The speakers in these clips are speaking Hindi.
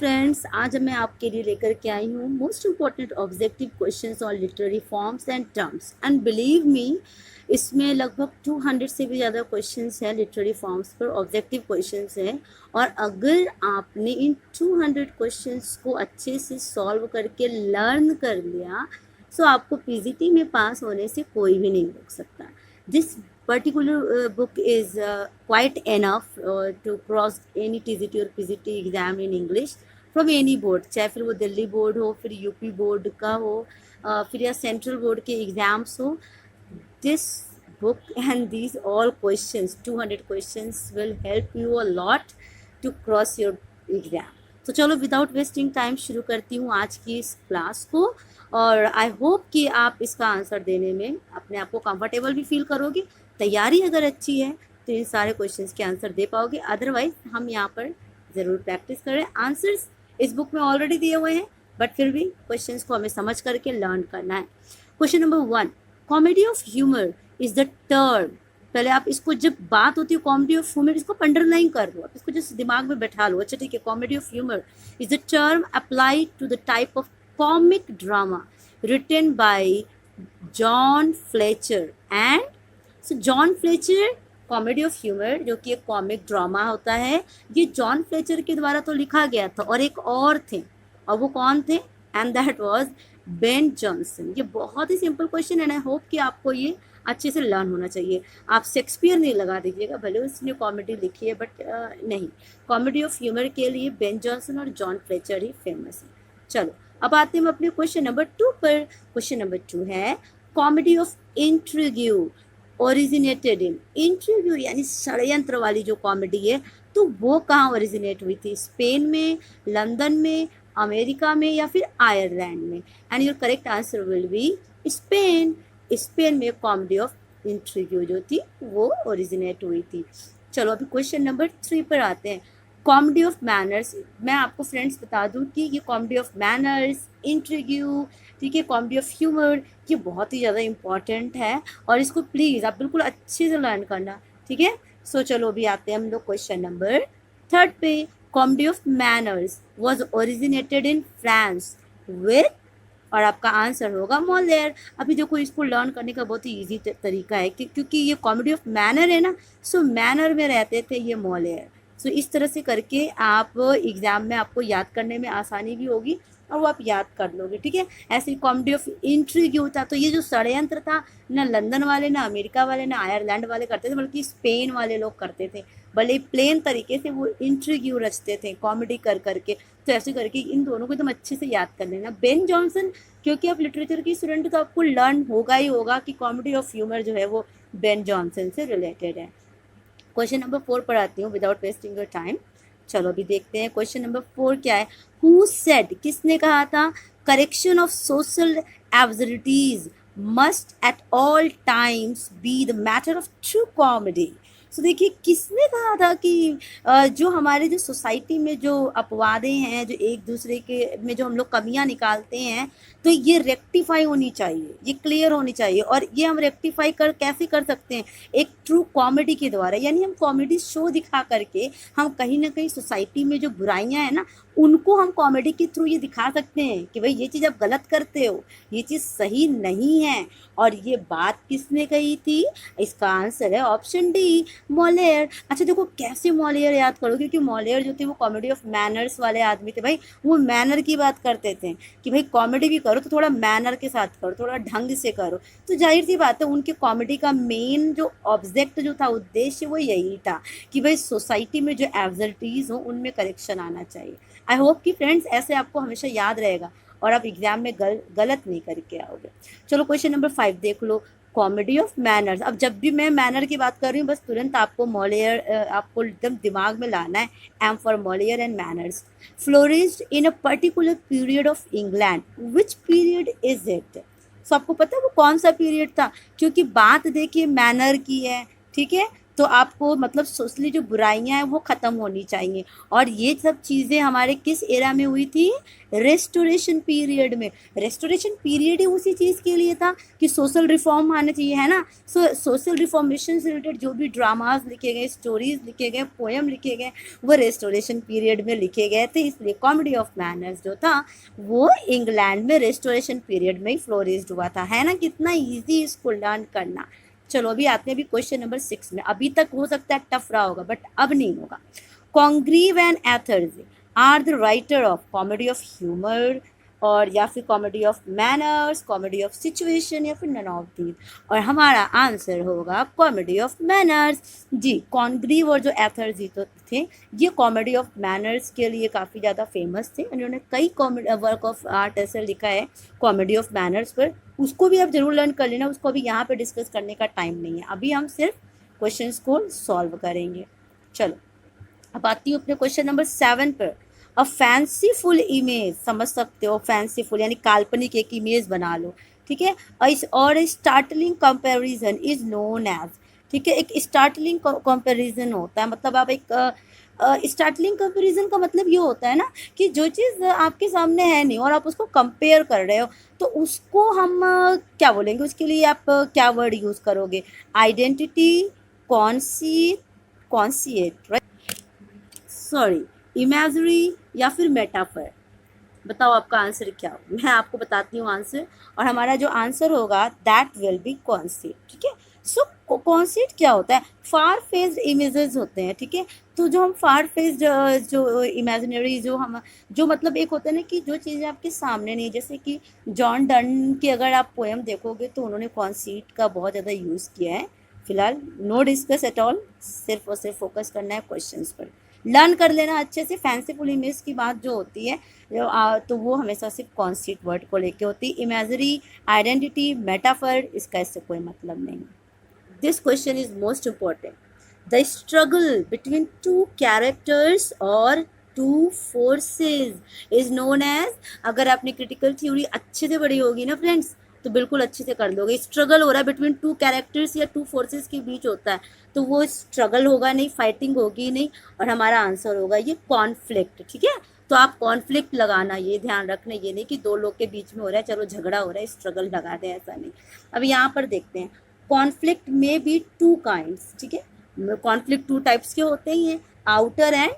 फ्रेंड्स, आज मैं आपके लिए लेकर के आई हूँ most important objective questions on literary forms and terms and believe me, इसमें लगभग 200 से भी ज़्यादा क्वेश्चंस हैं लिटरेरी फॉर्म्स पर, ऑब्जेक्टिव क्वेश्चंस हैं। और अगर आपने इन 200 क्वेश्चंस को अच्छे से सॉल्व करके लर्न कर लिया तो आपको पीजीटी में पास होने से कोई भी नहीं रोक सकता। This particular book is quite enough to cross any TGT और PGT exam in English from any board, चाहे फिर वो दिल्ली बोर्ड हो, फिर यूपी बोर्ड का हो, फिर या सेंट्रल बोर्ड के एग्ज़ाम्स हो। This book and these all questions, 200 questions will help you a lot to cross your exam. तो चलो विदाउट वेस्टिंग टाइम शुरू करती हूँ आज की इस क्लास को, और आई होप कि आप इसका आंसर देने में अपने आप को कंफर्टेबल भी फील करोगे। तैयारी अगर अच्छी है तो इन सारे क्वेश्चंस के आंसर दे पाओगे, अदरवाइज हम यहाँ पर ज़रूर प्रैक्टिस करें। आंसर्स इस बुक में ऑलरेडी दिए हुए हैं, बट फिर भी क्वेश्चंस को हमें समझ करके लर्न करना है। Question number 1, comedy of humour is the term. पहले आप इसको, जब बात होती है कॉमेडी ऑफ ह्यूमर, इसको अंडरलाइन कर लो, आप इसको जस्ट दिमाग में बैठा लो। अच्छा ठीक है, comedy of humour is the term applied to the type of comic drama written by John Fletcher and John Fletcher. Comedy of humour जो कि एक कॉमिक ड्रामा होता है, ये जॉन फ्लेचर के द्वारा तो लिखा गया था, और एक और थे, और वो कौन थे? And that was Ben Jonson. ये बहुत ही सिंपल क्वेश्चन है, आई होप कि आपको ये अच्छे से लर्न होना चाहिए। आप शेक्सपियर नहीं लगा दीजिएगा, भले उसने कॉमेडी लिखी है, बट नहीं, कॉमेडी ऑफ ह्यूमर के लिए बेन जॉनसन और जॉन फ्लेचर ही फेमस है। चलो अब आते हैं अपने क्वेश्चन नंबर 2 पर। क्वेश्चन नंबर 2 है कॉमेडी ऑफ इंट्रिग्यू ओरिजिनेटेड इन। इंट्रिग्यू यानी षड्यंत्र वाली जो कॉमेडी है, तो वो कहाँ ओरिजिनेट हुई थी? स्पेन में, लंदन में, अमेरिका में, या फिर आयरलैंड में? And your correct answer will be Spain. Spain में कॉमेडी ऑफ इंट्रिग्यू जो थी वो ओरिजिनेट हुई थी। चलो अभी क्वेश्चन नंबर 3 पर आते हैं। कॉमेडी ऑफ मैनर्स, मैं आपको फ्रेंड्स बता दूं कि ये कॉमेडी ऑफ मैनर्स, इंट्रिग्यू, ठीक है, कॉमेडी ऑफ ह्यूमर, ये बहुत ही ज़्यादा इम्पॉर्टेंट है, और इसको प्लीज़ आप बिल्कुल अच्छे से लर्न करना, ठीक है। सो चलो अभी आते हैं हम लोग क्वेश्चन नंबर 3 पे। Comedy of manners was originated in France with, और आपका आंसर होगा मॉलियर। अभी देखो, इसको लर्न करने का बहुत ही ईजी तरीका है क्योंकि ये कॉमेडी ऑफ मैनर है ना, सो मैनर में रहते थे ये मॉलियर। सो इस तरह से करके आप एग्ज़ाम में आपको याद करने में आसानी भी होगी, और वो आप याद कर लोगे, ठीक है। ऐसे कॉमेडी ऑफ इंट्रिग्यू था, तो ये जो षड्यंत्र था, ना लंदन वाले, ना अमेरिका वाले, ना आयरलैंड वाले करते थे, बल्कि स्पेन वाले लोग करते थे। भले प्लेन तरीके से वो इंट्रिग्यू रचते थे कॉमेडी कर करके। तो ऐसे करके इन दोनों को एकदम अच्छे से याद कर लेना। बेन जॉनसन, क्योंकि आप लिटरेचर की स्टूडेंट हो तो आपको लर्न होगा ही होगा कि कॉमेडी ऑफ ह्यूमर जो है वो बेन जॉनसन से रिलेटेड है। क्वेश्चन नंबर 4 पर आती हूँ विदाउट वेस्टिंग योर टाइम। चलो अभी देखते हैं क्वेश्चन नंबर 4 क्या है। हु सेड, किसने कहा था, correction of social absurdities must at all times be the matter of true comedy. So देखिए, किसने कहा था कि जो हमारे जो सोसाइटी में जो अपवादें हैं, जो एक दूसरे के में जो हम लोग कमियां निकालते हैं, तो ये रेक्टिफाई होनी चाहिए, ये क्लियर होनी चाहिए। और ये हम रेक्टिफाई कैसे कर सकते हैं? एक ट्रू कॉमेडी के द्वारा, यानी हम कॉमेडी शो दिखा करके हम कहीं ना कहीं सोसाइटी में जो बुराइयां हैं ना, उनको हम कॉमेडी के थ्रू ये दिखा सकते हैं कि भाई ये चीज़ आप गलत करते हो, ये चीज़ सही नहीं है। और ये बात किसने कही थी? इसका आंसर है ऑप्शन डी, मॉलियर। अच्छा देखो, कैसे मॉलियर याद करो, क्योंकि मॉलियर जो थे वो कॉमेडी ऑफ मैनर्स वाले आदमी थे। भाई वो मैनर की बात करते थे कि भाई कॉमेडी भी करो तो थोड़ा मैनर के साथ करो, थोड़ा ढंग से करो। तो जाहिर सी बात है, उनके कॉमेडी का मेन जो ऑब्जेक्ट जो था, उद्देश्य, वो यही था कि भाई सोसाइटी में जो एब्सर्डिटीज़ हो उनमें करेक्शन आना चाहिए। आई होप कि फ्रेंड्स ऐसे आपको हमेशा याद रहेगा और आप एग्जाम में गलत नहीं करके आओगे। चलो क्वेश्चन नंबर 5 देख लो। कॉमेडी ऑफ मैनर्स, अब जब भी मैं मैनर की बात कर रही हूँ, बस तुरंत आपको मॉलियर, आपको एकदम दिमाग में लाना है। M for Moliere and manners flourished in a particular period of England. Which period is it? So आपको पता है वो कौन सा पीरियड था? क्योंकि बात देखिए मैनर की है, ठीक है, तो आपको मतलब सोशली जो बुराइयां हैं वो ख़त्म होनी चाहिए। और ये सब चीज़ें हमारे किस एरा में हुई थी? रेस्टोरेशन पीरियड में। रेस्टोरेशन पीरियड ही उसी चीज़ के लिए था कि सोशल रिफॉर्म आने चाहिए, है ना। सोशल रिफॉर्मेशन से रिलेटेड जो भी ड्रामाज लिखे गए, स्टोरीज लिखे गए, पोएम लिखे गए, वो रेस्टोरेशन पीरियड में लिखे गए थे। इसलिए कॉमेडी ऑफ मैनर्स जो था वो इंग्लैंड में रेस्टोरेशन पीरियड में ही फ्लोरिश्ड हुआ था, है ना। कितना ईजी इसको लर्न करना। चलो अभी आते हैं अभी क्वेश्चन नंबर 6 में। अभी तक हो सकता है टफ रहा होगा, बट अब नहीं होगा। Congreve and Etherege are the writer of comedy of humour, और या फिर comedy of manners, comedy of situation, या फिर नन ऑफ दीज। और हमारा आंसर होगा कॉमेडी ऑफ मैनर्स। जी, कॉन्ग्रीव और जो एथर्स जी तो थे, ये कॉमेडी ऑफ मैनर्स के लिए काफ़ी ज़्यादा फेमस थे। उन्होंने कई कॉमेडी वर्क ऑफ आर्ट ऐसे लिखा है कॉमेडी ऑफ मैनर्स पर। उसको भी आप जरूर लर्न कर लेना, उसको अभी यहाँ पे डिस्कस करने का टाइम नहीं है। अभी हम सिर्फ क्वेश्चंस को सॉल्व करेंगे। चलो अब आती हूँ अपने क्वेश्चन नंबर 7 पर। अ फैंसीफुल इमेज, समझ सकते हो, फैंसीफुल यानी काल्पनिक एक इमेज बना लो, ठीक है। और startling comparison is known as, ठीक है। एक स्टार्टलिंग कंपैरिजन होता है, मतलब आप एक स्टार्टलिंग कंपैरिजन का मतलब ये होता है ना कि जो चीज़ आपके सामने है नहीं और आप उसको कंपेयर कर रहे हो, तो उसको हम क्या बोलेंगे, उसके लिए आप क्या वर्ड यूज़ करोगे? आइडेंटिटी, कॉन्सिएट, राइट, सॉरी, इमेजरी, या फिर मेटाफर। बताओ आपका आंसर क्या हो। मैं आपको बताती हूँ आंसर, और हमारा जो आंसर होगा दैट विल बी कॉन्सेप्ट, ठीक है। सो कॉन्सेप्ट क्या होता है? फार फेस्ड इमेजेस होते हैं, ठीक है। तो जो हम फार फेस्ड जो इमेजिनरी जो मतलब एक होता है ना कि जो चीज़ें आपके सामने नहीं, जैसे कि जॉन डन की अगर आप पोएम देखोगे तो उन्होंने कॉन्सेप्ट का बहुत ज़्यादा यूज़ किया है। फिलहाल नो डिस्कस एट ऑल, सिर्फ और सिर्फ फोकस करना है क्वेश्चंस पर। लर्न कर लेना अच्छे से। फैंसीफुल इमेज की बात जो होती है तो वो हमेशा सिर्फ कॉन्सेप्ट वर्ड को लेके होती है। इमेजरी, आइडेंटिटी, मेटाफर, इसका इससे कोई मतलब नहीं। This question is most important. The struggle between two characters और two forces is known as, अगर आपने क्रिटिकल थ्योरी अच्छे से पढ़ी होगी ना फ्रेंड्स, तो बिल्कुल अच्छे से कर लोगे। स्ट्रगल हो रहा है बिटवीन टू कैरेक्टर्स या टू फोर्सेस के बीच होता है, तो वो स्ट्रगल होगा नहीं, फाइटिंग होगी नहीं, और हमारा आंसर होगा ये कॉन्फ्लिक्ट, ठीक है। तो आप कॉन्फ्लिक्ट लगाना, ये ध्यान रखना, ये नहीं कि दो लोग के बीच में हो रहा है चलो झगड़ा हो रहा है स्ट्रगल लगा दें, ऐसा नहीं। अब यहाँ पर देखते हैं, कॉन्फ्लिक्ट में भी टू काइंड्स, ठीक है। कॉन्फ्लिक्ट टू टाइप्स के होते ही हैं, आउटर एंड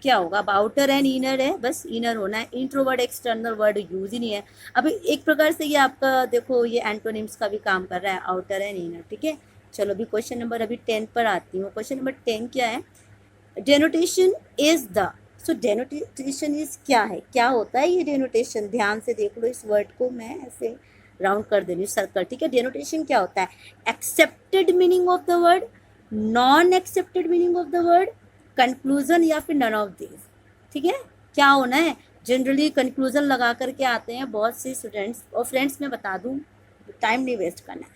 क्या होगा? अब आउटर एंड इनर है, बस इनर होना है। इंट्रोवर्ड एक्सटर्नल वर्ड यूज ही नहीं है। अभी एक प्रकार से ये आपका देखो ये एंटोनिम्स का भी काम कर रहा है, आउटर एंड इनर, ठीक है। चलो अभी क्वेश्चन नंबर अभी 10 पर आती हूँ। क्वेश्चन नंबर 10 क्या है? डेनोटेशन इज द, सो डेनोटेशन इज क्या है, क्या होता है ये डेनोटेशन? ध्यान से देख लो इस वर्ड को, मैं ऐसे राउंड कर दे रही हूँ, सर्कल, ठीक है। डेनोटेशन क्या होता है? Accepted meaning of the word, non accepted meaning of the word, conclusion, या फिर नन ऑफ दिस, ठीक है। क्या होना है? जनरली कंक्लूजन लगा करके आते हैं बहुत से स्टूडेंट्स। और फ्रेंड्स मैं बता दूं, टाइम नहीं वेस्ट करना है।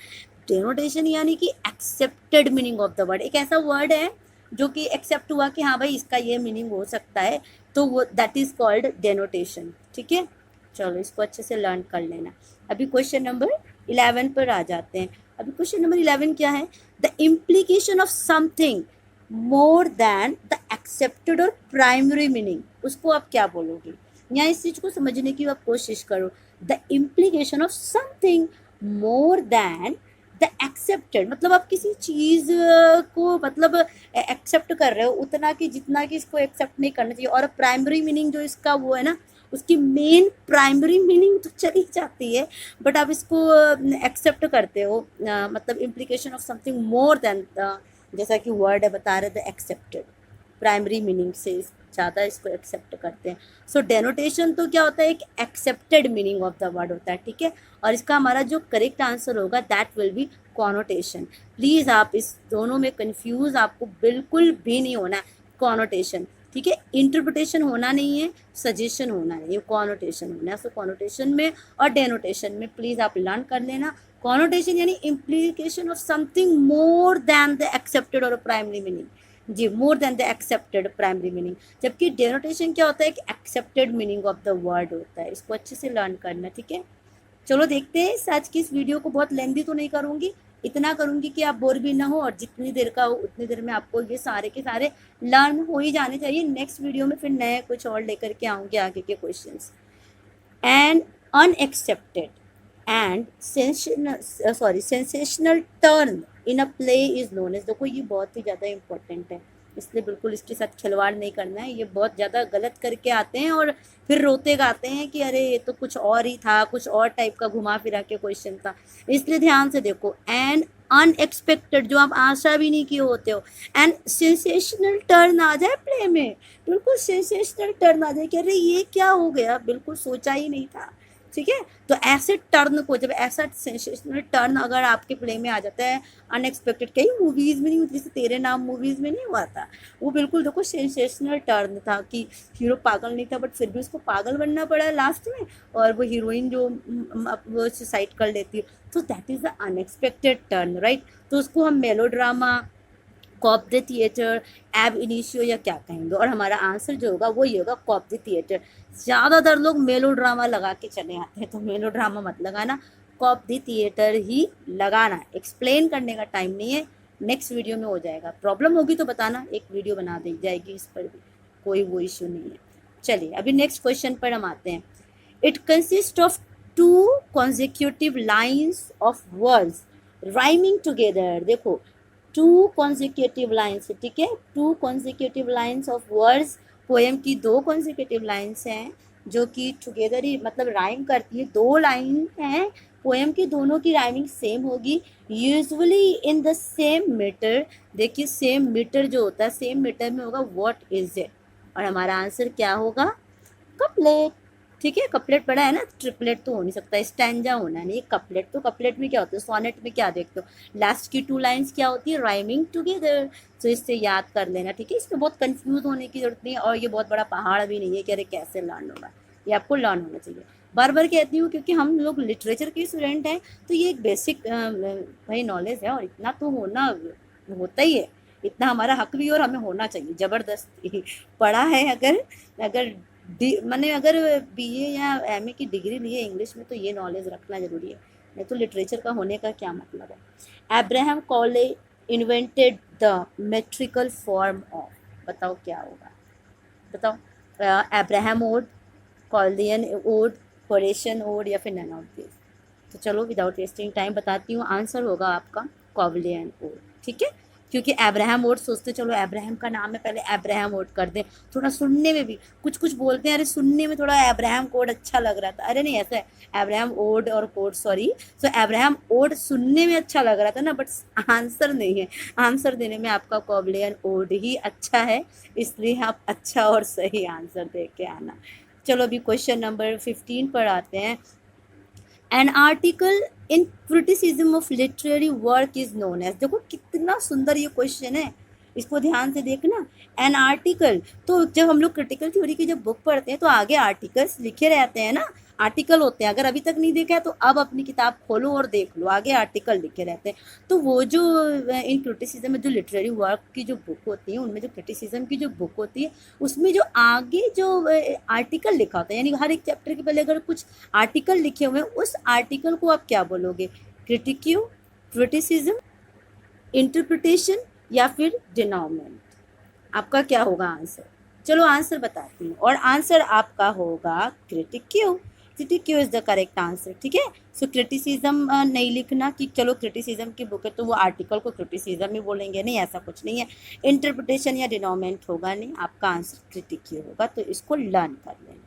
डेनोटेशन यानी कि accepted meaning of the word, एक ऐसा वर्ड है जो कि एक्सेप्ट हुआ कि हाँ भाई इसका ये मीनिंग हो सकता है, तो वो दैट इज कॉल्ड डेनोटेशन, ठीक है। चलो इसको अच्छे से लर्न कर लेना। अभी क्वेश्चन नंबर 11 पर आ जाते हैं। अभी क्वेश्चन नंबर 11 क्या है? The implication of something more than the accepted और प्राइमरी मीनिंग, उसको आप क्या बोलोगे? यहाँ इस चीज को समझने की आप कोशिश करो। The implication of something more than the accepted, मतलब आप किसी चीज को मतलब एक्सेप्ट कर रहे हो उतना कि जितना कि इसको एक्सेप्ट नहीं करना चाहिए। और प्राइमरी मीनिंग जो इसका वो है ना, उसकी मेन प्राइमरी मीनिंग तो चली जाती है, बट आप इसको एक्सेप्ट करते हो। मतलब implication of something more then, जैसा कि वर्ड है बता रहे थे एक्सेप्टेड, प्राइमरी मीनिंग से ज़्यादा इसको एक्सेप्ट करते हैं। सो डेनोटेशन तो क्या होता है? एक accepted meaning of the word होता है, ठीक है। और इसका हमारा जो करेक्ट आंसर होगा that will B connotation. Please आप इस दोनों में कंफ्यूज आपको बिल्कुल भी नहीं होना है। कॉनोटेशन, ठीक है, इंटरप्रिटेशन होना नहीं है, सजेशन होना है, ये कॉनोटेशन होना है। सो कॉनोटेशन में और डेनोटेशन में प्लीज़ आप लर्न कर लेना। कॉनोटेशन यानी implication of something more than the accepted और प्राइमरी मीनिंग, जी, more than the accepted primary meaning. जबकि डेनोटेशन क्या होता है? एक accepted meaning of the word होता है। इसको अच्छे से लर्न करना, ठीक है। चलो देखते हैं आज की इस वीडियो को, बहुत लेंथी तो नहीं करूँगी, इतना करूँगी कि आप बोर भी ना हो, और जितनी देर का हो उतनी देर में आपको ये सारे के सारे लर्न हो ही जाने चाहिए। नेक्स्ट वीडियो में फिर नए कुछ और लेकर के आऊँगी आगे के questions. And unexpected and sensational turn in a play is known as, देखो ये बहुत ही ज़्यादा इंपॉर्टेंट है, इसलिए बिल्कुल इसके साथ खिलवाड़ नहीं करना है। ये बहुत ज़्यादा गलत करके आते हैं और फिर रोते गाते हैं कि अरे ये तो कुछ और ही था, कुछ और टाइप का घुमा फिरा के क्वेश्चन था। इसलिए ध्यान से देखो, एंड अनएक्सपेक्टेड, जो आप आशा भी नहीं किए होते हो, एंड सेंसेशनल टर्न आ जाए प्ले में, बिल्कुल सेंसेशनल टर्न आ जाए कि अरे ये क्या हो गया, बिल्कुल सोचा ही नहीं था। ठीक है, तो ऐसे टर्न को, जब ऐसा सेंसेशनल टर्न अगर आपके प्ले में आ जाता है अनएक्सपेक्टेड, कई मूवीज में नहीं होती, जैसे तेरे नाम मूवीज में नहीं हुआ था, वो बिल्कुल देखो सेंसेशनल टर्न था कि हीरो पागल नहीं था बट फिर भी उसको पागल बनना पड़ा लास्ट में, और वो हीरोइन जो वो सुसाइड कर लेती है, तो that is the unexpected turn, right. तो उसको हम melodrama, coup de theatre, ab initio या क्या कहेंगे, और हमारा आंसर जो होगा वो ये होगा कॉप द थिएटर। ज़्यादातर लोग मेलोड्रामा लगा के चले आते हैं, तो मेलोड्रामा मत लगाना, कॉप द थिएटर ही लगाना। एक्सप्लेन करने का टाइम नहीं है, नेक्स्ट वीडियो में हो जाएगा। प्रॉब्लम होगी तो बताना, एक वीडियो बना दी जाएगी इस पर भी, कोई वो इश्यू नहीं है। चलिए अभी नेक्स्ट क्वेश्चन पर हम आते हैं। It consist of 2 consecutive lines of words rhyming together, देखो 2 consecutive लाइन्स, ठीक है, 2 consecutive lines of words, poem की 2 consecutive लाइन्स हैं जो कि टुगेदर ही मतलब राइम करती है। 2 लाइन हैं पोएम की, दोनों की राइमिंग सेम होगी, usually in the same metre. देखिए सेम मीटर जो होता है, सेम मीटर में होगा व्हाट इज इट, और हमारा आंसर क्या होगा, कपलेट। ठीक है, कपलेट पढ़ा है ना, ट्रिपलेट तो हो नहीं सकता, स्टैंजा होना नहीं, कपलेट। तो कपलेट में क्या होता है, सोनेट में क्या देखते हो, लास्ट की 2 लाइन्स क्या होती है, राइमिंग टुगेदर। तो इससे याद कर लेना, ठीक है, इसमें बहुत कंफ्यूज होने की जरूरत नहीं है, और ये बहुत बड़ा पहाड़ भी नहीं है कि अरे कैसे लर्न होगा, ये आपको लर्न होना चाहिए। बार बार कहती हूँ क्योंकि हम लोग लिटरेचर के स्टूडेंट हैं, तो ये एक बेसिक भाई नॉलेज है, और इतना तो होना होता ही है, इतना हमारा हक भी है और हमें होना चाहिए ज़बरदस्ती। पढ़ा है अगर अगर मैंने अगर बीए या एमए की डिग्री ली है इंग्लिश में, तो ये नॉलेज रखना ज़रूरी है, नहीं तो लिटरेचर का होने का क्या मतलब है। Abraham Cowley invented the metrical form of, बताओ क्या होगा, बताओ। Abraham ode, Cowleyan ode, Horatian ode, या फिर नन ऑफ दिस। तो चलो विदाउट वेस्टिंग टाइम बताती हूँ, आंसर होगा आपका कॉवलियन ओड, ठीक है, क्योंकि अब्राहम ओड सोचते चलो अब्राहम का नाम है पहले अब्राहम ओड कर दें, थोड़ा सुनने में भी कुछ कुछ बोलते हैं, अरे सुनने में थोड़ा अब्राहम कोड अच्छा लग रहा था, अरे नहीं ऐसा है, अब्राहम ओड और कोड सॉरी, सो अब्राहम ओड सुनने में अच्छा लग रहा था ना, बट आंसर नहीं है, आंसर देने में आपका कॉवलियन ओड ही अच्छा है, इसलिए आप अच्छा और सही आंसर दे के आना। चलो अभी क्वेश्चन नंबर 15 पर आते हैं। An article in criticism of literary work is known as, देखो कितना सुंदर ये क्वेश्चन है, इसको ध्यान से देखना। एन आर्टिकल, तो जब हम लोग क्रिटिकल थ्योरी की जब बुक पढ़ते हैं तो आगे आर्टिकल्स लिखे रहते हैं ना, आर्टिकल होते हैं, अगर अभी तक नहीं देखा है तो अब अपनी किताब खोलो और देख लो, आगे आर्टिकल लिखे रहते हैं। तो वो जो इन क्रिटिसिज्म में जो लिटरेरी वर्क की जो बुक होती है, उनमें जो क्रिटिसिज्म की जो बुक होती है, उसमें जो आगे जो आर्टिकल लिखा होता है, यानी हर एक चैप्टर के पहले अगर कुछ आर्टिकल लिखे हुए हैं, उस आर्टिकल को आप क्या बोलोगे, क्रिटिक्यू, क्रिटिसिज्म, इंटरप्रिटेशन, या फिर डिनोमेंट। आपका क्या होगा आंसर, चलो आंसर बताती हूँ, और आंसर आपका होगा क्रिटिक्यू, क्रिटिक्यू इज द करेक्ट आंसर, ठीक है। सो क्रिटिसिज्म नहीं लिखना कि चलो क्रिटिसिज्म की बुक है तो वो आर्टिकल को क्रिटिसिज्म ही बोलेंगे, नहीं ऐसा कुछ नहीं है, इंटरप्रिटेशन या डिनोमेंट होगा नहीं, आपका आंसर क्रिटिक्यू होगा, तो इसको लर्न कर लेना।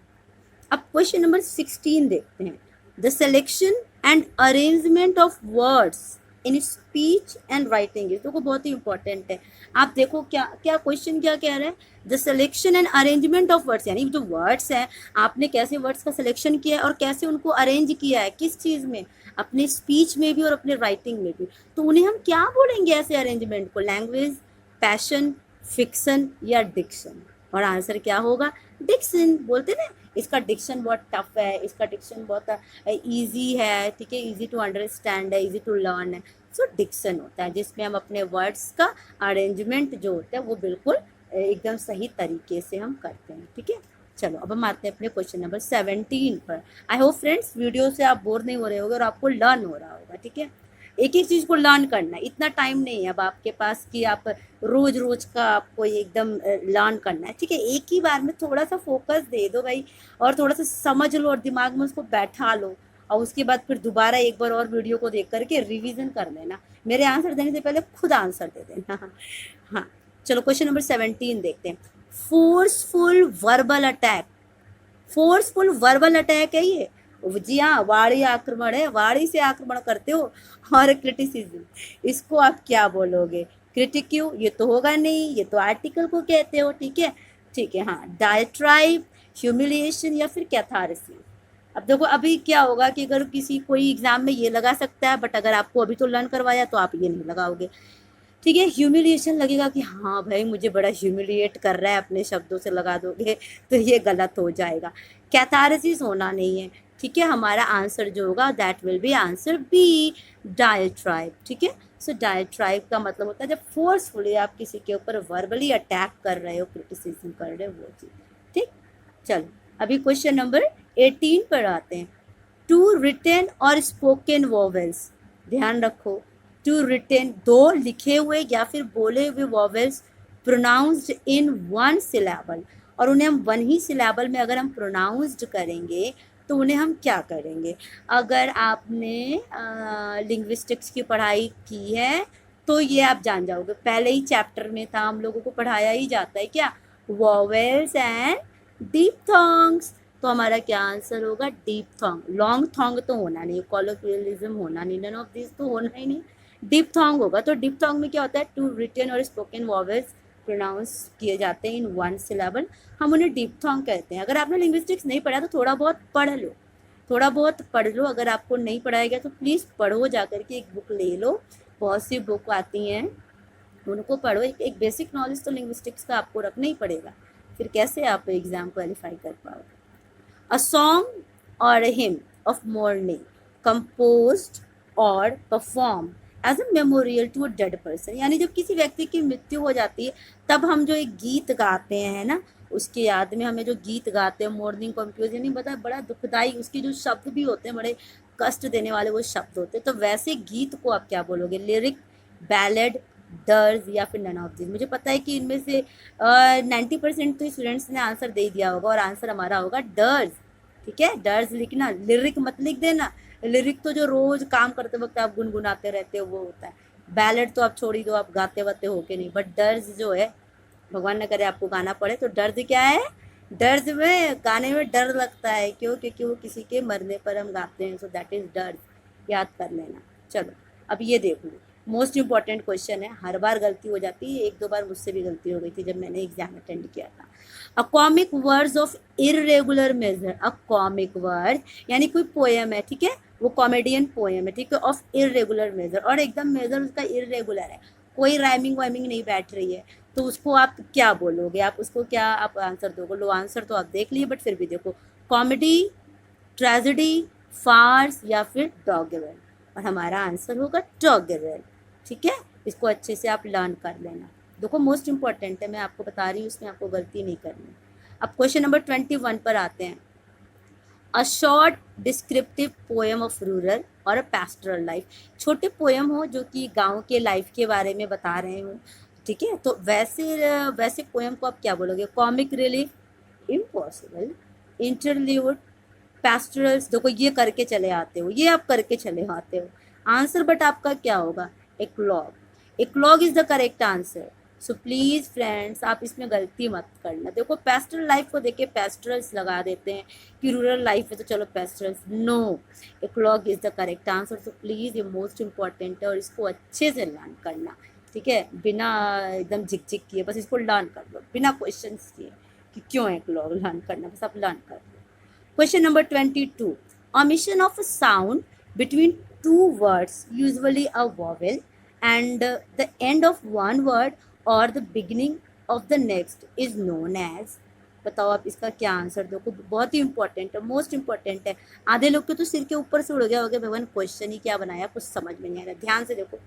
अब क्वेश्चन नंबर 16 देखते हैं। The selection and arrangement of words in speech and writing, इसको बहुत ही इंपॉर्टेंट है। आप देखो क्या क्या क्वेश्चन क्या कह रहे हैं, the selection and arrangement of words, यानी जो वर्ड्स हैं आपने कैसे वर्ड्स का सिलेक्शन किया है और कैसे उनको अरेंज किया है, किस चीज़ में, अपने स्पीच में भी और अपने राइटिंग में भी, तो उन्हें हम क्या बोलेंगे ऐसे अरेंजमेंट को, लैंग्वेज, पैशन, फिक्शन या डिक्शन, और आंसर क्या होगा, डिक्शन बोलते ना। इसका डिक्शन बहुत टफ है, इसका डिक्शन बहुत इजी है, ठीक है, इजी टू अंडरस्टैंड है, इजी टू लर्न है। सो डिक्शन होता है जिसमें हम अपने वर्ड्स का अरेंजमेंट जो होता है वो बिल्कुल एकदम सही तरीके से हम करते हैं, ठीक है। चलो अब हम आते हैं अपने क्वेश्चन नंबर 17 पर। आई होप फ्रेंड्स वीडियो से आप बोर नहीं हो रहे होगे और आपको लर्न हो रहा होगा, ठीक है। एक एक चीज़ को लर्न करना है, इतना टाइम नहीं है अब आपके पास कि आप रोज रोज का आपको एकदम लर्न करना है, ठीक है। एक ही बार में थोड़ा सा फोकस दे दो भाई, और थोड़ा सा समझ लो और दिमाग में उसको बैठा लो, और उसके बाद फिर दोबारा एक बार और वीडियो को देख करके रिवीजन कर लेना। मेरे आंसर देने से पहले खुद आंसर दे देना। हाँ, चलो क्वेश्चन नंबर 17 देखते हैं। Forceful verbal attack, forceful verbal attack है ये, जी हाँ, वाणी आक्रमण है, वाणी से आक्रमण करते हो। और क्रिटिसिज्म, इसको आप क्या बोलोगे? क्रिटिक्यू, ये तो होगा नहीं, ये तो आर्टिकल को कहते हो, ठीक है, ठीक है। हाँ, डायट्राइब, ह्यूमिलिएशन या फिर कैथारसिस। अब देखो अभी क्या होगा कि अगर किसी कोई एग्जाम में ये लगा सकता है, बट अगर आपको अभी तो लर्न करवाया तो आप ये नहीं लगाओगे, ठीक है। ह्यूमिलिएशन लगेगा कि हाँ भाई मुझे बड़ा ह्यूमिलिएट कर रहा है, अपने शब्दों से लगा दोगे तो ये गलत हो जाएगा। कैथारसिस होना नहीं है, ठीक है। हमारा आंसर जो होगा that will be answer B, diatribe, ठीक है। सो डायट्राइब का मतलब होता है जब फोर्सफुली आप किसी के ऊपर वर्बली अटैक कर रहे हो, क्रिटिसिज्म कर रहे हो, वो चीज़, ठीक। चलो अभी क्वेश्चन नंबर 18 पर आते हैं। टू रिटन और स्पोकन वोवेल्स, ध्यान रखो, टू रिटन, दो लिखे हुए या फिर बोले हुए vowels pronounced in one syllable, और उन्हें हम वन ही सिलेबल में अगर हम प्रोनाउंस्ड करेंगे तो उन्हें हम क्या करेंगे? अगर आपने लिंग्विस्टिक्स की पढ़ाई की है तो ये आप जान जाओगे, पहले ही चैप्टर में था, हम लोगों को पढ़ाया ही जाता है क्या, वोवेल्स एंड डिप्थोंग्स। तो हमारा क्या आंसर होगा? डिप्थोंग। लॉन्ग थोंग तो होना नहीं, कॉलोक्वियलिज्म होना नहीं, नन ऑफ दिस तो होना ही नहीं, डिप्थोंग होगा। तो डिप्थोंग में क्या होता है? टू रिटन और स्पोकन वोवेल्स प्रोनाउंस किए जाते हैं इन वन सिलेबल, हम उन्हें डिप्थोंग कहते हैं। अगर आपने लिंग्विस्टिक्स नहीं पढ़ा तो थोड़ा बहुत पढ़ लो, थोड़ा बहुत पढ़ लो। अगर आपको नहीं पढ़ाया गया तो प्लीज़ पढ़ो, जा करके एक बुक ले लो, बहुत सी बुक आती हैं, उनको पढ़ो। एक बेसिक नॉलेज तो लिंग्विस्टिक्स का आपको रखना ही पड़ेगा, फिर कैसे आप एग्ज़ाम क्वालिफाई कर पाओगे। A song or a hymn of mourning composed or performed as a memorial to a dead person, यानी जब किसी व्यक्ति की मृत्यु हो जाती है तब हम जो एक गीत गाते हैं ना, उसके याद में हमें जो गीत गाते हैं, मॉर्निंग कंप्यूज, यानी बड़ा दुखदाई, उसके जो शब्द भी होते हैं बड़े कष्ट देने वाले वो शब्द होते हैं, तो वैसे गीत को आप क्या बोलोगे? लिरिक, बैलेड, डर्स या फिर नन ऑफ दिस। मुझे पता है कि इनमें से 90% तो स्टूडेंट्स ने आंसर दे दिया होगा, और आंसर हमारा होगा डर्स, ठीक है। डर्स लिखना, लिरिक मत लिख देना। लिरिक तो जो रोज काम करते वक्त आप गुनगुनाते रहते हो वो होता है। बैलेड तो आप छोड़ ही दो, आप गाते वाते हो के नहीं, बट डर्स जो है, भगवान न करे आपको गाना पड़े, तो डर्स क्या है? डर्स में गाने में डर लगता है, क्यों? क्योंकि वो किसी के मरने पर हम गाते हैं, सो दैट इज डर्स, याद कर लेना। चलो अब ये देख लो, मोस्ट इंपॉर्टेंट क्वेश्चन है, हर बार गलती हो जाती है, एक दो बार मुझसे भी गलती हो गई थी जब मैंने एग्जाम अटेंड किया था। A comic words of irregular measure, a comic word यानी कोई पोएम है, ठीक है, वो कॉमेडियन पोएम है, ठीक है, ऑफ इररेगुलर मेजर, और एकदम मेजर उसका इररेगुलर है, कोई राइमिंग वाइमिंग नहीं बैठ रही है, तो उसको आप क्या बोलोगे? आप उसको क्या आप आंसर दोगे? लो आंसर तो आप देख लिए, बट फिर भी देखो, कॉमेडी, ट्रेजेडी, फार्स या फिर डॉगेवेल, और हमारा आंसर होगा डॉगेवेल, ठीक है। इसको अच्छे से आप लर्न कर लेना, देखो मोस्ट इंपॉर्टेंट है, मैं आपको बता रही हूँ, इसमें आपको गलती नहीं करनी। अब क्वेश्चन नंबर 21 पर आते हैं। A short descriptive poem of rural और अ पैस्टोरल लाइफ, छोटे पोएम हो जो कि गांव के लाइफ के बारे में बता रहे हो, ठीक है, तो वैसे पोएम को आप क्या बोलोगे? कॉमिक रिलीफ, इम्पॉसिबल, इंटरल्यूड, पैस्टोरल्स, देखो ये करके चले आते हो, ये आप करके चले आते हो आंसर, बट आपका क्या होगा? Eclogue, eclogue is the correct answer. So please friends आप इसमें गलती मत करना। देखो पेस्टरल लाइफ को देखे पेस्टरल्स लगा देते हैं कि रूरल लाइफ है तो चलो pastorals, no, eclogue is the correct answer. So please ये मोस्ट इंपॉर्टेंट है और इसको अच्छे से लर्न करना, ठीक है, बिना एकदम झिक किए, बस इसको लर्न कर लो बिना क्वेश्चन किए कि क्यों एक्लॉग, लर्न करना बस आप लर्न कर लो। Question number 22. Omission of a sound between two words, usually a vowel, and the end of one word or the beginning of the next is known as, बताओ आप इसका क्या आंसर दो? बहुत ही इंपॉर्टेंट है, मोस्ट इंपॉर्टेंट है। आधे लोग के तो सिर के ऊपर से उड़ गया होगा, भगवान क्वेश्चन ही क्या बनाया, कुछ समझ में नहीं आ रहा। ध्यान से देखो,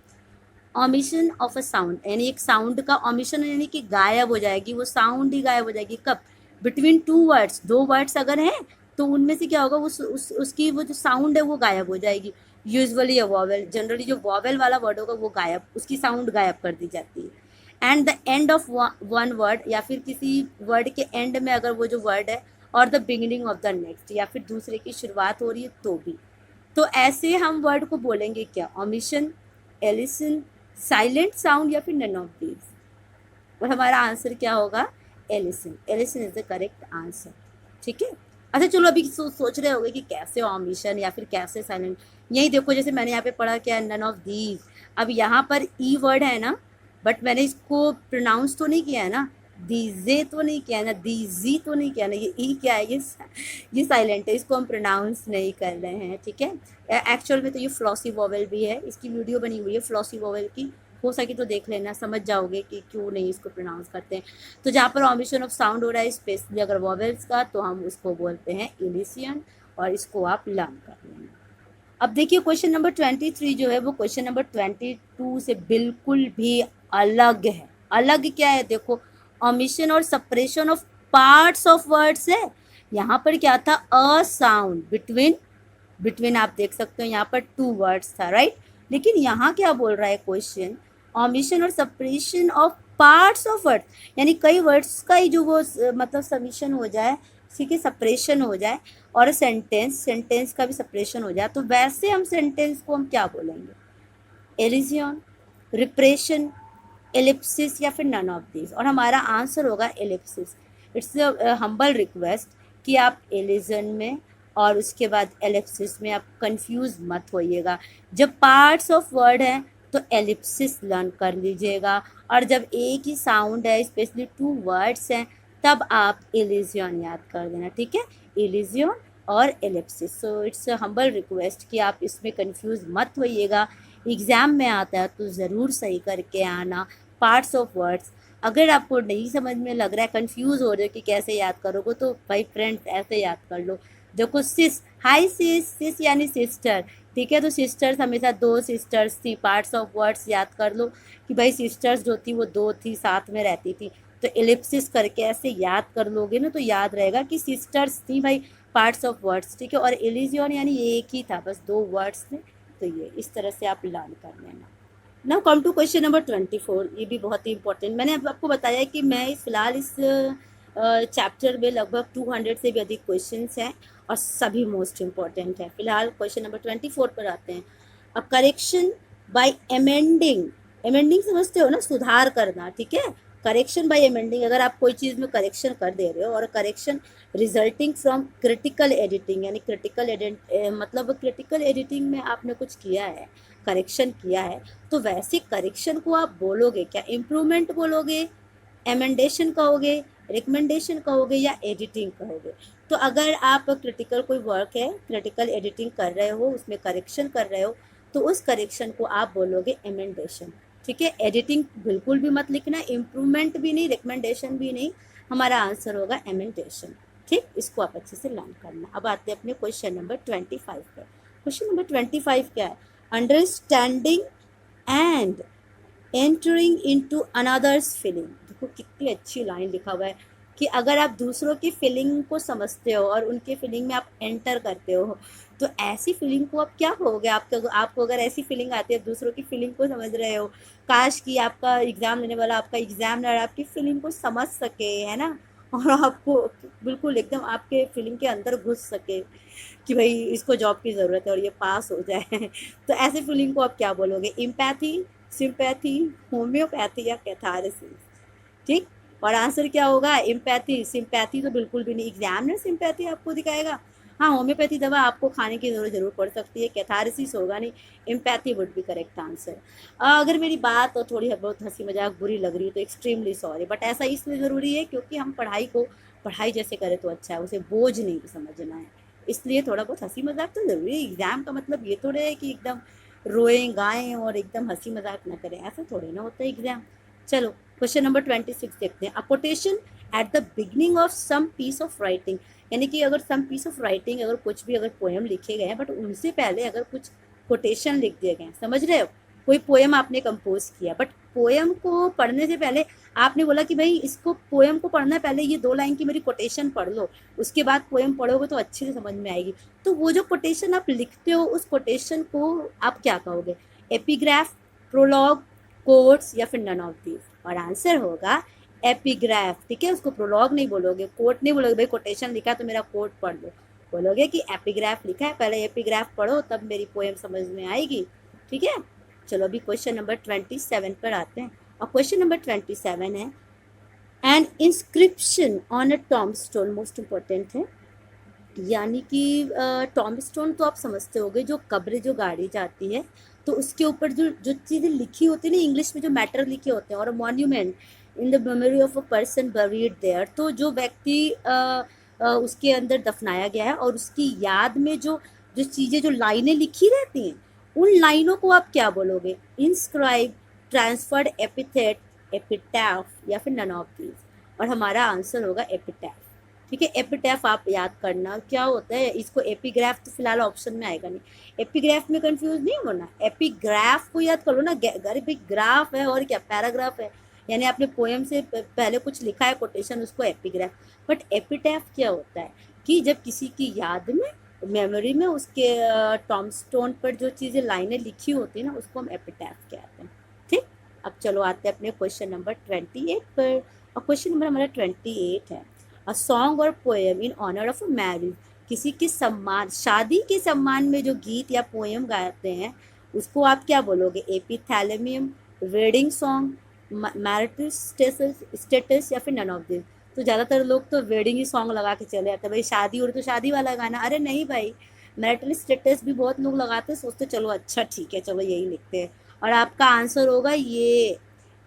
ऑमिशन ऑफ अ साउंड, यानी एक साउंड का ऑमिशन यानी कि गायब हो जाएगी, वो साउंड ही गायब हो जाएगी। कब? बिटवीन टू वर्ड्स, दो वर्ड्स अगर हैं तो उनमें से क्या होगा, उसकी वो जो साउंड है वो गायब हो जाएगी। यूजुअली अ वॉवेल, जनरली जो वॉवेल वाला वर्ड होगा वो गायब, उसकी साउंड गायब कर दी जाती है। And the end of one word, या फिर किसी वर्ड के एंड में अगर वो जो वर्ड है, और the beginning of the next, या फिर दूसरे की शुरुआत हो रही है तो भी। तो ऐसे हम वर्ड को बोलेंगे क्या? ओमिशन, एलिसन, साइलेंट साउंड, या फिर नन ऑफ दीज। और हमारा आंसर क्या होगा? Elision. Elision is the correct answer. ठीक है। अच्छा चलो, अभी सोच रहे होगे कि कैसे ऑमिशन या फिर कैसे साइलेंट। यही देखो, जैसे मैंने यहाँ पे पढ़ा क्या, नन ऑफ दीज। अब यहाँ पर ई वर्ड है ना, बट मैंने इसको प्रोनाउंस तो नहीं किया है ना, दीजे तो नहीं किया है ना, दीजी तो नहीं किया ना, ये ई क्या है, ये साइलेंट है, इसको हम प्रोनाउंस नहीं कर रहे हैं। ठीक है। एक्चुअल में तो ये फ्लॉसी वॉवेल भी है, इसकी वीडियो बनी हुई है फ्लॉसी वॉवेल की, हो सके तो देख लेना, समझ जाओगे कि क्यों नहीं इसको प्रोनाउंस करते हैं। तो जहाँ पर ऑमिशन ऑफ साउंड हो रहा है स्पेशली अगर वॉवेल्स का, तो हम उसको बोलते हैं इलिसियन, और इसको आप लर्न कर लेना। अब देखिए क्वेश्चन नंबर 23 जो है वो क्वेश्चन नंबर 22 से बिल्कुल भी अलग है। अलग क्या है? देखो, ओमिशन और suppression of parts of words है। यहाँ पर क्या था? अ साउंड बिटवीन, बिटवीन आप देख सकते हो यहाँ पर टू वर्ड्स था, राइट। लेकिन यहाँ क्या बोल रहा है क्वेश्चन? ओमिशन और suppression of parts of words, यानी कई वर्ड्स का ही जो वो मतलब समिशन हो जाए, ठीक है, सप्रेशन हो जाए, और सेंटेंस का भी सप्रेशन हो जाए, तो वैसे हम सेंटेंस को हम क्या बोलेंगे? एलिजियन, रिप्रेशन, एलिप्सिस, या फिर नन ऑफ दिस। और हमारा आंसर होगा Ellipsis. It's a humble request कि आप एलिजन में और उसके बाद एलिप्सिस में आप कंफ्यूज मत होइएगा। जब पार्ट्स ऑफ वर्ड हैं तो एलिप्सिस लर्न कर लीजिएगा, और जब एक ही साउंड है, स्पेशली टू वर्ड्स हैं, तब आप एलिजियन याद कर देना। ठीक है, एलिजियन और Ellipsis. So it's a humble request कि आप इसमें कंफ्यूज मत होइएगा। एग्ज़ाम में आता है तो ज़रूर सही करके आना। पार्ट्स ऑफ वर्ड्स अगर आपको नहीं समझ में लग रहा है, कंफ्यूज हो रहे हो कि कैसे याद करोगे, तो भाई फ्रेंड्स ऐसे याद कर लो। देखो, सिस, हाई सिस, सिस यानी सिस्टर। ठीक है, तो सिस्टर्स हमेशा दो सिस्टर्स थी। पार्ट्स ऑफ वर्ड्स याद कर लो कि भाई सिस्टर्स जो थी वो दो थी, साथ में रहती थी। तो एलिप्सिस करके ऐसे याद कर लोगे ना, तो याद रहेगा कि सिस्टर्स थी भाई, पार्ट्स ऑफ वर्ड्स। ठीक है, और एलिजियन यानी एक ही था, बस दो वर्ड्स थे। तो ये इस तरह से आप लर्न कर लेना। Now come to question number 24। ये भी बहुत ही इंपॉर्टेंट, मैंने अब आपको बताया कि मैं फिलहाल इस चैप्टर में लगभग 200 से भी अधिक क्वेश्चंस हैं, और सभी मोस्ट इम्पॉर्टेंट है। फिलहाल क्वेश्चन नंबर 24 पर आते हैं। A correction bye एमेंडिंग। एमेंडिंग समझते हो ना, सुधार करना। ठीक है, करेक्शन बाय एमेंडिंग, अगर आप कोई चीज़ में करेक्शन कर दे रहे हो, और correction resulting from critical editing, यानी क्रिटिकल मतलब क्रिटिकल एडिटिंग में आपने कुछ किया है, करेक्शन किया है, तो वैसे करेक्शन को आप बोलोगे क्या? इम्प्रूवमेंट बोलोगे, एमेंडेशन कहोगे, रिकमेंडेशन कहोगे, या एडिटिंग कहोगे? तो अगर आप क्रिटिकल कोई वर्क है, क्रिटिकल एडिटिंग कर रहे हो, उसमें करेक्शन कर रहे हो, तो उस करेक्शन को आप बोलोगे एमेंडेशन। ठीक है, एडिटिंग बिल्कुल भी मत लिखना, इम्प्रूवमेंट भी नहीं, रिकमेंडेशन भी नहीं, हमारा आंसर होगा एमेंडेशन। ठीक, इसको आप अच्छे से लर्न करना। अब आते हैं अपने क्वेश्चन नंबर 25 पर। क्वेश्चन नंबर 25 क्या है? Understanding and entering into another's feeling. देखो कितनी अच्छी लाइन लिखा हुआ है कि अगर आप दूसरों की फीलिंग को समझते हो और उनके फीलिंग में आप एंटर करते हो, तो ऐसी फीलिंग को आप क्या कहोगे? आपको अगर ऐसी फीलिंग आती है, दूसरों की फीलिंग को समझ रहे हो, काश कि आपका एग्ज़ाम लेने वाला, आपका एग्जामिनर आपकी फीलिंग को समझ सके, है ना, और आपको बिल्कुल एकदम आपके फीलिंग के अंदर घुस सके कि भाई इसको जॉब की ज़रूरत है और ये पास हो जाए। तो ऐसे फीलिंग को आप क्या बोलोगे? इम्पैथी, सिंपैथी, होम्योपैथी, या कैथारसिस? ठीक, और आंसर क्या होगा? इम्पैथी। सिंपैथी तो बिल्कुल भी नहीं, एग्जाम में सिंपैथी आपको दिखाएगा। हाँ, होम्योपैथी दवा आपको खाने की जरूरत जरूर पड़ सकती है, कैथारसिस होगा नहीं, empathy would be correct answer. अगर मेरी बात तो थोड़ी बहुत हंसी मजाक बुरी लग रही है तो एक्सट्रीमली सॉरी, बट ऐसा इसलिए ज़रूरी है क्योंकि हम पढ़ाई को पढ़ाई जैसे करें तो अच्छा है, उसे बोझ नहीं समझना है, इसलिए थोड़ा बहुत हंसी मजाक तो ज़रूरी है। एग्ज़ाम का मतलब ये थोड़े है कि एकदम रोएं गाएं और एकदम हंसी मजाक ना करें, ऐसा थोड़ी ना होता है एग्ज़ाम। चलो क्वेश्चन नंबर 26 देखते हैं। A quotation at the beginning of some piece of writing, यानी कि अगर सम पीस ऑफ राइटिंग, अगर कुछ भी अगर पोएम लिखे गए हैं बट उनसे पहले अगर कुछ कोटेशन लिख दिए गए हैं, समझ रहे हो, कोई पोएम आपने कंपोज किया बट पोएम को पढ़ने से पहले आपने बोला कि भाई इसको पोएम को पढ़ना है, पहले ये 2 लाइन की मेरी कोटेशन पढ़ लो, उसके बाद पोएम पढ़ोगे तो अच्छे से समझ में आएगी। तो वो जो कोटेशन आप लिखते हो उस कोटेशन को आप क्या कहोगे? एपिग्राफ, प्रोलॉग, कोट्स या फिर नन ऑफ दीज? और आंसर होगा एपिग्राफ। ठीक है, उसको प्रोलॉग नहीं बोलोगे, कोट नहीं बोलोगे, भाई कोटेशन लिखा है तो मेरा कोट पढ़ लो, बोलोगे कि एपिग्राफ लिखा है, पहले एपिग्राफ पढ़ो तब मेरी पोएम समझ में आएगी। ठीक है, चलो अभी क्वेश्चन नंबर 27 पर आते हैं। और क्वेश्चन नंबर 27 है an inscription on a tombstone, most important है। यानी कि टॉम्बस्टोन तो आप समझते होगे, जो कब्र जो गाड़ी जाती है तो उसके ऊपर जो जो चीज़ें लिखी होती है ना, इंग्लिश में जो मैटर लिखे होते हैं, और monument in the memory of a person buried there, तो जो व्यक्ति उसके अंदर दफनाया गया है और उसकी याद में जो जो चीज़ें जो लाइनें लिखी रहती हैं, उन लाइनों को आप क्या बोलोगे? इंस्क्राइब, ट्रांसफर्ड, एपिथेट, एपिटैफ या फिर नन ऑफ दीज? और हमारा आंसर होगा एपिटैफ। ठीक है, एपिटैफ आप याद करना क्या होता है। इसको एपिग्राफ तो फिलहाल ऑप्शन में आएगा नहीं, एपिग्राफ में कंफ्यूज नहीं होना, एपिग्राफ को याद कर लो ना। अरे भाई ग्राफ है और क्या पैराग्राफ है, यानी आपने पोएम से पहले कुछ लिखा है कोटेशन, उसको एपिग्राफ। बट एपिटैफ क्या होता है कि जब किसी की याद में, मेमोरी में, उसके टॉम्बस्टोन पर जो चीज़ें लाइनें लिखी होती है ना, उसको हम एपिटैफ कहते हैं। ठीक, अब चलो आते हैं अपने क्वेश्चन नंबर 28 पर। और क्वेश्चन नंबर हमारा 28 है अ सॉन्ग और poem in honour of a marriage, किसी के सम्मान, शादी के सम्मान में जो गीत या पोएम गाते हैं उसको आप क्या बोलोगे? एपिथैलेमियम, वेडिंग सॉन्ग, मैरिटल स्टेटस या फिर नन ऑफ दिस? तो ज़्यादातर लोग तो वेडिंग ही सॉन्ग लगा के चले जाते हैं, भाई शादी हो रही तो शादी वाला गाना। अरे नहीं भाई, मैरिटल स्टेटस भी बहुत लोग लगाते हैं, सोचते चलो अच्छा ठीक है चलो यही लिखते हैं। और आपका आंसर होगा ये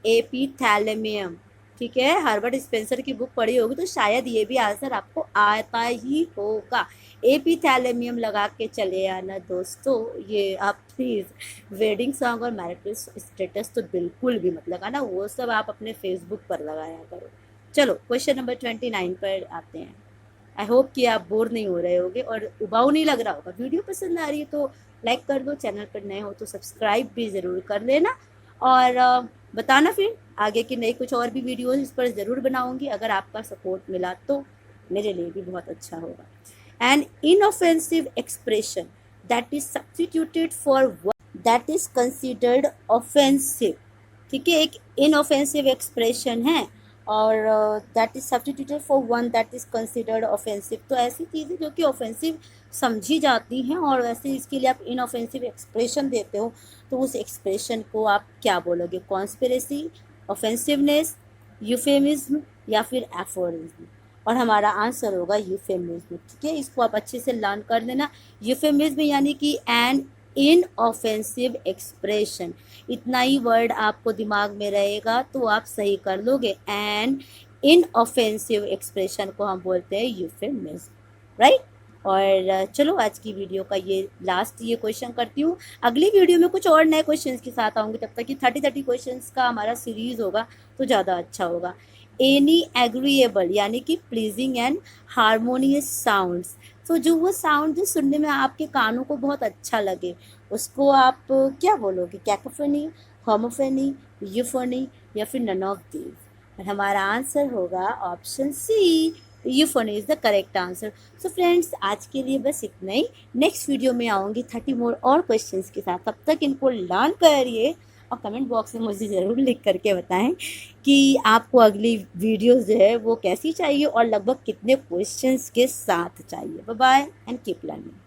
एपिथैलेमियम। ठीक है, हर्बर्ट स्पेंसर की बुक पढ़ी होगी तो शायद ये भी आंसर आपको आता ही होगा। एपिथैलेमियम लगा के चले आना दोस्तों। ये आप प्लीज़ वेडिंग सॉन्ग और मैरिटल स्टेटस तो बिल्कुल भी मत लगाना, वो सब आप अपने फेसबुक पर लगाया करो। चलो क्वेश्चन नंबर 29 पर आते हैं। आई होप कि आप बोर नहीं हो रहे होगे और उबाऊ नहीं लग रहा होगा। वीडियो पसंद आ रही है तो लाइक कर दो, चैनल पर नए हो तो सब्सक्राइब भी ज़रूर कर लेना, और बताना फिर आगे की नई कुछ और भी वीडियोस इस पर ज़रूर बनाऊंगी। अगर आपका सपोर्ट मिला तो मेरे लिए भी बहुत अच्छा होगा। An inoffensive expression that is substituted for word that is considered offensive. ठीक है, एक इनऑफेंसिव एक्सप्रेशन है और that is substituted for one that is considered offensive. तो ऐसी चीज़ें जो कि ऑफेंसिव समझी जाती हैं और वैसे इसके लिए आप इनऑफेंसिव एक्सप्रेशन देते हो, तो उस एक्सप्रेशन को आप क्या बोलोगे? कॉन्स्पिरेसी, ऑफेंसिवनेस, यूफेमिज्म या फिर एफोरिज्म? और हमारा आंसर होगा यूफेमिज्म। ठीक है, इसको आप अच्छे से लर्न कर लेना। यूफेमिज्म यानी कि एन इनऑफेंसिव एक्सप्रेशन, इतना ही वर्ड आपको दिमाग में रहेगा तो आप सही कर लोगे। एन इनऑफेंसिव एक्सप्रेशन को हम बोलते हैं यूफेमिज्म, राइट। और चलो आज की वीडियो का ये लास्ट ये क्वेश्चन करती हूँ। अगली वीडियो में कुछ और नए क्वेश्चंस के साथ आऊँगी, तब तक कि 30 क्वेश्चंस का हमारा सीरीज़ होगा तो ज़्यादा अच्छा होगा। एनी एग्रीएबल यानी कि प्लीजिंग एंड हारमोनियस साउंड्स, तो जो वो साउंड जो सुनने में आपके कानों को बहुत अच्छा लगे उसको आप क्या बोलोगे? कैकोफोनी, होमोफोनी, यूफोनी या फिर नन ऑफ दीज? और हमारा आंसर होगा option C, euphony is the correct answer. So friends आज के लिए बस इतना ही। नेक्स्ट वीडियो में आऊँगी 30 मोर और क्वेश्चंस के साथ। तब तक इनको लर्न करिए और कमेंट बॉक्स में मुझे ज़रूर लिख करके बताएं कि आपको अगली वीडियोस जो है वो कैसी चाहिए और लगभग कितने क्वेश्चंस के साथ चाहिए। Bye bye and keep learning.